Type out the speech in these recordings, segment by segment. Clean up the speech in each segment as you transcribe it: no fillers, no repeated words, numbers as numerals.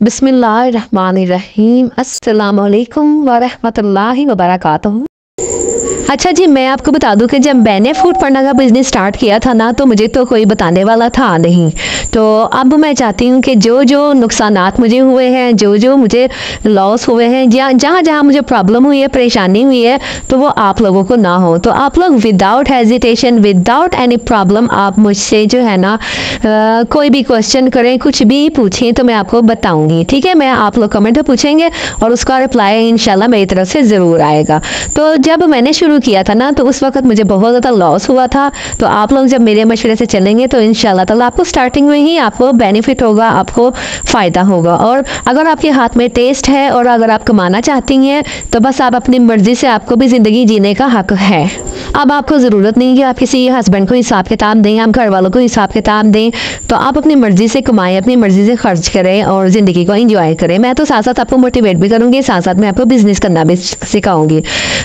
बिस्मिल्लाहिर्रहमानिर्रहीम। अस्सलाम वालेकुम वरहमतुल्लाहि वबरकातुहू। अच्छा जी, मैं आपको बता दूं कि जब मैंने फूड पांडा का बिज़नेस स्टार्ट किया था ना, तो मुझे तो कोई बताने वाला था नहीं। तो अब मैं चाहती हूँ कि जो जो नुकसानात मुझे हुए हैं, जो जो मुझे लॉस हुए हैं, या जहाँ जहाँ मुझे प्रॉब्लम हुई है, परेशानी हुई है, तो वो आप लोगों को ना हो। तो आप लोग without hesitation, without any problem आप मुझसे जो है ना कोई भी क्वेश्चन करें, कुछ भी पूछें तो मैं आपको बताऊँगी। ठीक है, मैं आप लोग कमेंट में पूछेंगे और उसका रिप्लाई इंशाल्लाह मेरी तरफ से ज़रूर आएगा। तो जब मैंने शुरू किया था ना, तो उस वक्त मुझे बहुत ज़्यादा लॉस हुआ था। तो आप लोग जब मेरे मशवरे से चलेंगे तो इंशाल्लाह ताला आपको स्टार्टिंग में ही आपको बेनिफिट होगा, आपको फ़ायदा होगा। और अगर आपके हाथ में टेस्ट है और अगर आप कमाना चाहती हैं तो बस आप अपनी मर्ज़ी से, आपको भी ज़िंदगी जीने का हक है। अब आपको ज़रूरत नहीं कि आप किसी हस्बैंड को हिसाब किताब दें, आप घर वालों को हिसाब किताब दें। तो आप अपनी मर्ज़ी से कमाएं, अपनी मर्ज़ी से खर्च करें और ज़िंदगी को एंजॉय करें। मैं तो साथ साथ आपको मोटिवेट भी करूँगी, साथ साथ मैं आपको बिज़नेस करना भी सिखाऊंगी।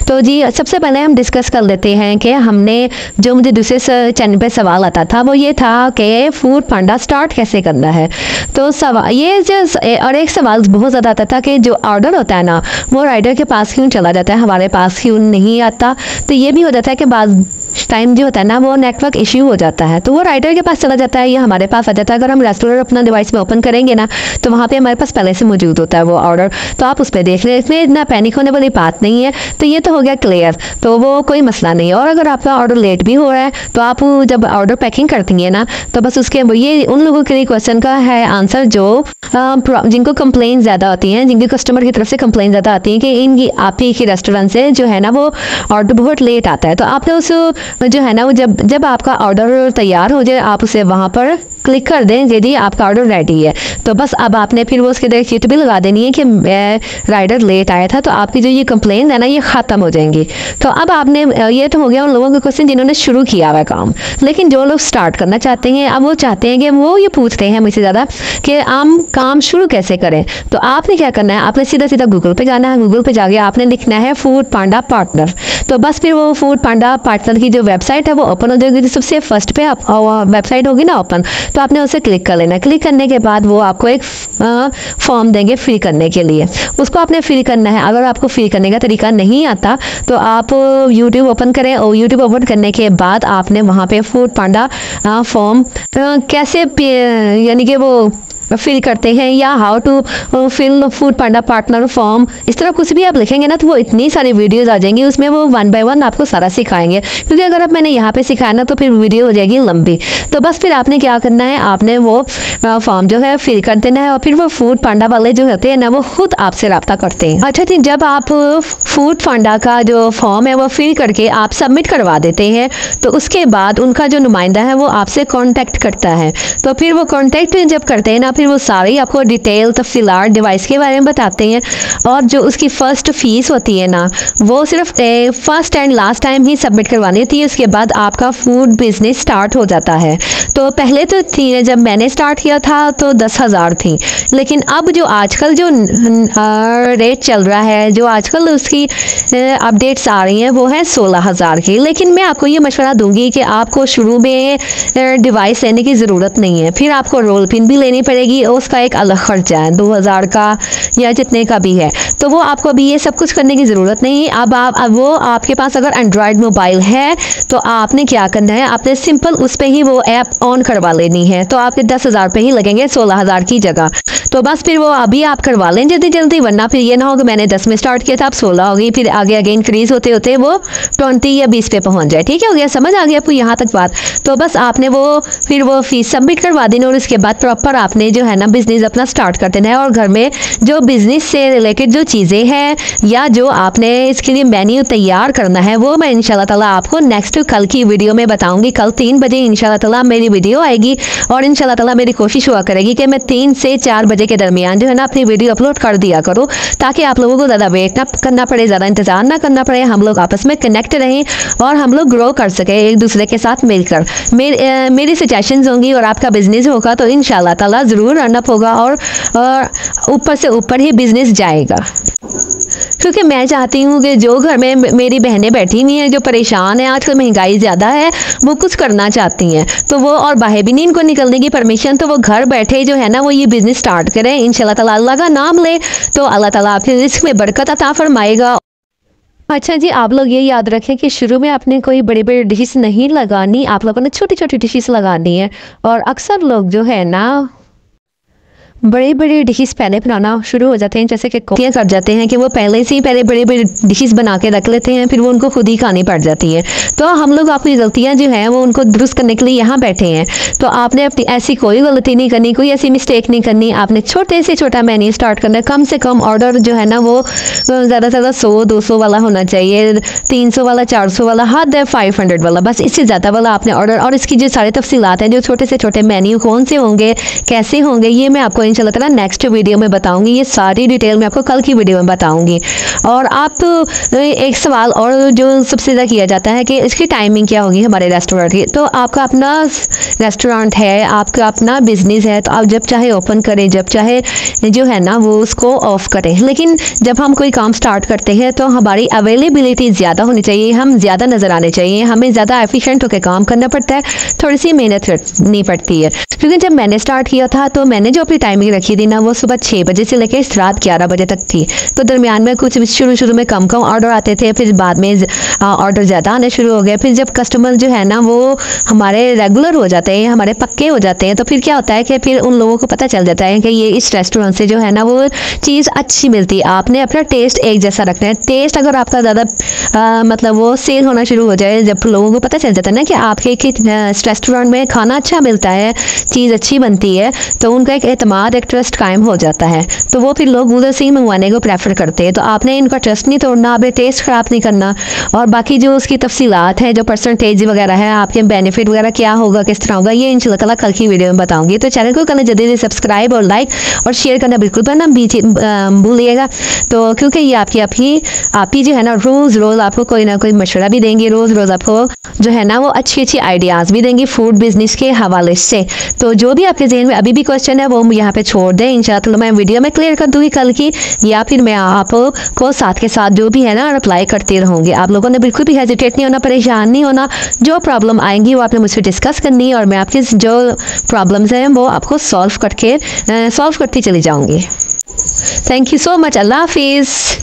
तो जी, सबसे पहले हम डिस्कस कर लेते हैं कि हमने जो मुझे दूसरे चैनल पे सवाल आता था वो ये था कि फूड पांडा स्टार्ट कैसे करना है। तो सवाल ये जो और एक सवाल बहुत ज़्यादा आता था कि जो ऑर्डर होता है ना, वो राइडर के पास क्यों चला जाता है, हमारे पास क्यों नहीं आता। तो ये भी हो जाता है कि बाद टाइम जो होता है ना, वो नेटवर्क इश्यू हो जाता है, तो वो राइडर के पास चला जाता है या हमारे पास आ जाता है। अगर हम रेस्टोरेंट अपना डिवाइस में ओपन करेंगे ना, तो वहाँ पे हमारे पास पहले से मौजूद होता है वो ऑर्डर, तो आप उस पर देख लें, इसमें इतना पैनिक होने वाली बात नहीं है। तो ये तो हो गया क्लियर, तो वो कोई मसला नहीं है। और अगर आपका ऑर्डर लेट भी हो रहा है तो आप जब ऑर्डर पैकिंग करती हैं ना, तो बस उसके ये उन लोगों के लिए क्वेश्चन का है आंसर जो जिनको कंप्लेन ज़्यादा आती हैं, जिनके कस्टमर की तरफ से कंप्लेन ज़्यादा आती है कि इनकी आप ही की रेस्टोरेंट से जो है ना वो ऑर्डर बहुत लेट आता है। तो आपने उस जो है ना वो जब आपका ऑर्डर तैयार हो जाए, आप उसे वहाँ पर क्लिक कर दें यदि आपका ऑर्डर रेडी है। तो बस अब आपने फिर वो उसके अंदर चिट भी लगा देनी है कि राइडर लेट आया था, तो आपकी जो ये कंप्लेन है ना ये ख़त्म हो जाएंगी। तो अब आपने ये तो हो गया उन लोगों के क्वेश्चन जिन्होंने शुरू किया हुआ काम। लेकिन जो लोग स्टार्ट करना चाहते हैं, अब वो चाहते हैं कि वो ये पूछते हैं मुझसे ज़्यादा कि हम काम शुरू कैसे करें। तो आपने क्या करना है, आपने सीधा सीधा गूगल पे जाना है। गूगल पे जाके आपने लिखना है फूड पांडा पार्टनर। तो बस फिर वो फूड पांडा पार्टनर की जो वेबसाइट है वो ओपन हो जाएगी। सबसे फर्स्ट पे वेबसाइट होगी ना ओपन, तो आपने उसे क्लिक कर लेना। क्लिक करने के बाद वो आपको एक फॉर्म देंगे फ्री करने के लिए, उसको आपने फ्री करना है। अगर आपको फ्री करने का तरीका नहीं आता तो आप यूट्यूब ओपन करें, और यूट्यूब ओपन करने के बाद आपने वहाँ पे फूड पांडा फॉर्म कैसे यानी कि वो फिल करते हैं या how to fill Foodpanda partner form, इस तरह कुछ भी आप लिखेंगे ना तो वो इतनी सारी वीडियोस आ जाएंगी, उसमें वो 1 बाय 1 आपको सारा सिखाएंगे। क्योंकि अगर अब मैंने यहाँ पे सिखाया ना तो फिर वीडियो हो जाएगी लंबी। तो बस फिर आपने क्या करना है, आपने वो फॉर्म जो है फिल कर देना है और फिर वो फूड पांडा वाले जो होते हैं ना वो खुद आपसे रब्ता करते हैं। अच्छा जी, जब आप फूड पांडा का जो फॉर्म है वो फिल करके आप सबमिट करवा देते हैं, तो उसके बाद उनका जो नुमाइंदा है वो आपसे कॉन्टेक्ट करता है। तो फिर वो कॉन्टेक्ट जब करते हैं ना, फिर वो सारी आपको डिटेल तफसीलात डिवाइस के बारे में बताते हैं। और जो उसकी फ़र्स्ट फीस होती है ना, वो सिर्फ first and last time he submit करवानी होती है। उसके बाद आपका फूड बिजनेस स्टार्ट हो जाता है। तो पहले तो थी, जब मैंने स्टार्ट किया था तो 10,000 थी, लेकिन अब जो आजकल जो रेट चल रहा है, जो आजकल उसकी अपडेट्स आ रही हैं वो है 16,000 की। लेकिन मैं आपको ये मशवरा दूंगी कि आपको शुरू में डिवाइस लेने की ज़रूरत नहीं है, फिर आपको रोल पिन भी लेनी पड़ेगी, उसका एक अलग खर्चा है 2,000 का या जितने का भी है। तो वो आपको अभी ये सब कुछ करने की ज़रूरत नहीं है। अब वो आपके पास अगर एंड्रॉयड मोबाइल है तो आपने क्या करना है, आपने सिंपल उस पर ही वो ऐप ऑन करवा लेनी है। तो आपके 10,000 पे ही लगेंगे 16,000 की जगह। तो बस फिर वो अभी आप करवा लें जल्दी जल्दी, वरना फिर ये ना हो कि मैंने 10 में स्टार्ट किया था अब 16 हो गई, फिर आगे आगे इंक्रीज होते होते वो 20 या 20 पे पहुंच जाए। ठीक है, हो गया, समझ आ गया आपको यहाँ तक बात। तो बस आपने वो फिर वो फीस सबमिट करवा देनी और उसके बाद प्रॉपर आपने जो है ना बिजनेस अपना स्टार्ट कर देना है। और घर में जो बिजनेस से रिलेटेड जो चीज़ें हैं या जो आपने इसके लिए मेन्यू तैयार करना है वो मैं इंशाल्लाह ताला आपको नेक्स्ट कल की वीडियो में बताऊंगी। कल 3 बजे इंशाल्लाह ताला मेरी वीडियो आएगी और इंशाल्लाह ताला मेरी कोशिश हुआ करेगी कि मैं 3 से 4 बजे के दरमियान जो है ना अपनी वीडियो अपलोड कर दिया करूँ, ताकि आप लोगों को ज़्यादा वेट ना करना पड़े, ज़्यादा इंतजार ना करना पड़े, हम लोग आपस में कनेक्ट रहें और हम लोग ग्रो कर सकें एक दूसरे के साथ मिलकर। मेरी सजेशंस होंगी और आपका बिजनेस होगा तो इंशाल्लाह ताला ज़रूर रन अप होगा और ऊपर से ऊपर ही बिजनेस जाएगा। क्योंकि मैं चाहती हूँ कि जो घर में मेरी बहनें बैठी हुई हैं जो परेशान हैं, आजकल महंगाई ज़्यादा है, वो कुछ करना चाहती हैं तो वो, और बाहर भी नहीं इनको निकलने की परमिशन, तो वो घर बैठे जो है ना वो ये बिज़नेस स्टार्ट करें। इंशाल्लाह ताला अल्लाह का नाम ले तो अल्लाह ताला आपके रिस्क में बरकत अता फरमाएगा। अच्छा जी, आप लोग ये याद रखें कि शुरू में आपने कोई बड़ी बड़ी डिशेस नहीं लगानी, आप लोगों ने छोटी छोटी डिशेस लगानी है। और अक्सर लोग जो है ना बड़ी बड़ी डिशेस पहले बनाना शुरू हो जाते हैं, जैसे कि कोफ्तियाँ कर जाते हैं कि वो पहले से ही पहले बड़ी बड़ी डिशेस बना के रख लेते हैं, फिर वो उनको खुद ही खानी पड़ जाती है। तो हम लोग अपनी गलतियाँ जो हैं वो उनको दुरुस्त करने के लिए यहाँ बैठे हैं। तो आपने अपनी ऐसी कोई गलती नहीं करनी, कोई ऐसी मिस्टेक नहीं करनी। आपने छोटे से छोटा मेन्यू स्टार्ट करना है, कम से कम ऑर्डर जो है ना वो ज़्यादा से ज़्यादा 100-200 वाला होना चाहिए, 300 वाला, 400 वाला, हद है 500 वाला, बस इससे ज़्यादा वाला आपने ऑर्डर। और इसकी जो सारी तफसीलात हैं, जो छोटे से छोटे मेन्यू कौन से होंगे, कैसे होंगे, ये मैं आपको इंशाल्लाह ताला नेक्स्ट वीडियो में बताऊंगी। ये सारी डिटेल मैं आपको कल की वीडियो में बताऊंगी। और आप एक सवाल और जो सबसे ज़्यादा किया जाता है कि इसकी टाइमिंग क्या होगी हमारे रेस्टोरेंट की। तो आपका अपना रेस्टोरेंट है, आपका अपना बिजनेस है, तो आप जब चाहे ओपन करें, जब चाहे जो है ना वो उसको ऑफ करें। लेकिन जब हम कोई काम स्टार्ट करते हैं तो हमारी अवेलेबिलिटी ज़्यादा होनी चाहिए, हम ज़्यादा नज़र आने चाहिए, हमें ज़्यादा एफिशिएंट होकर काम करना पड़ता है, थोड़ी सी मेहनत करनी पड़ती है। क्योंकि जब मैंने स्टार्ट किया था तो मैंने जो अपनी टाइमिंग रखी थी ना वो सुबह 6 बजे से लेकर रात 11 बजे तक थी। तो दरमियान में कुछ शुरू में कम ऑर्डर आते थे, फिर बाद में ऑर्डर ज़्यादा आने शुरू हो गए। फिर जब कस्टमर जो है ना वो हमारे रेगुलर हो जाते हैं, हमारे पक्के हो जाते हैं, तो फिर क्या होता है कि फिर उन लोगों को पता चल जाता है कि ये इस रेस्टोरेंट से जो है ना वो चीज़ अच्छी मिलती है। आपने अपना टेस्ट एक जैसा रखना है। टेस्ट अगर आपका ज़्यादा मतलब वो सेल होना शुरू हो जाए, जब लोगों को पता चल जाता है ना कि आपके इस रेस्टोरेंट में खाना अच्छा मिलता है, चीज़ अच्छी बनती है, तो उनका एक एतमाद, एक ट्रस्ट कायम हो जाता है। तो वो फिर लोग उधर से ही मंगवाने को प्रेफर करते हैं। तो आपने इनका ट्रस्ट नहीं तोड़ना, आपने टेस्ट ख़राब नहीं करना। और बाकी जो उसकी तफसीलात हैं, जो परसेंटेज वगैरह है, आपके बेनिफिट वगैरह क्या होगा, किस तरह होगा, ये इंशाल्लाह ताला कल की वीडियो में बताऊंगी। तो चैनल को करना जल्दी से सब्सक्राइब और लाइक और शेयर करना बिल्कुल ना भूलिएगा। तो क्योंकि ये आप ही जो है ना रोज़ आपको कोई ना कोई मशवरा भी देंगे, रोज़ आपको जो है ना वो अच्छी आइडियाज़ भी देंगी फूड बिजनेस के हवाले से। तो जो भी आपके जहन में अभी भी क्वेश्चन है वो यहाँ पे छोड़ दें, इंशाल्लाह मैं वीडियो में क्लियर कर दूंगी कल की, या फिर मैं आपको साथ के साथ जो भी है ना रिप्लाई करती रहूँगी। आप लोगों ने बिल्कुल भी हेजिटेट नहीं होना, परेशान नहीं होना। जो प्रॉब्लम आएंगी वो आपने मुझसे डिस्कस करनी है और मैं आपकी जो प्रॉब्लम्स हैं वो आपको सॉल्व करती चली जाऊँगी। Thank you so much. अल्लाह हाफिज़।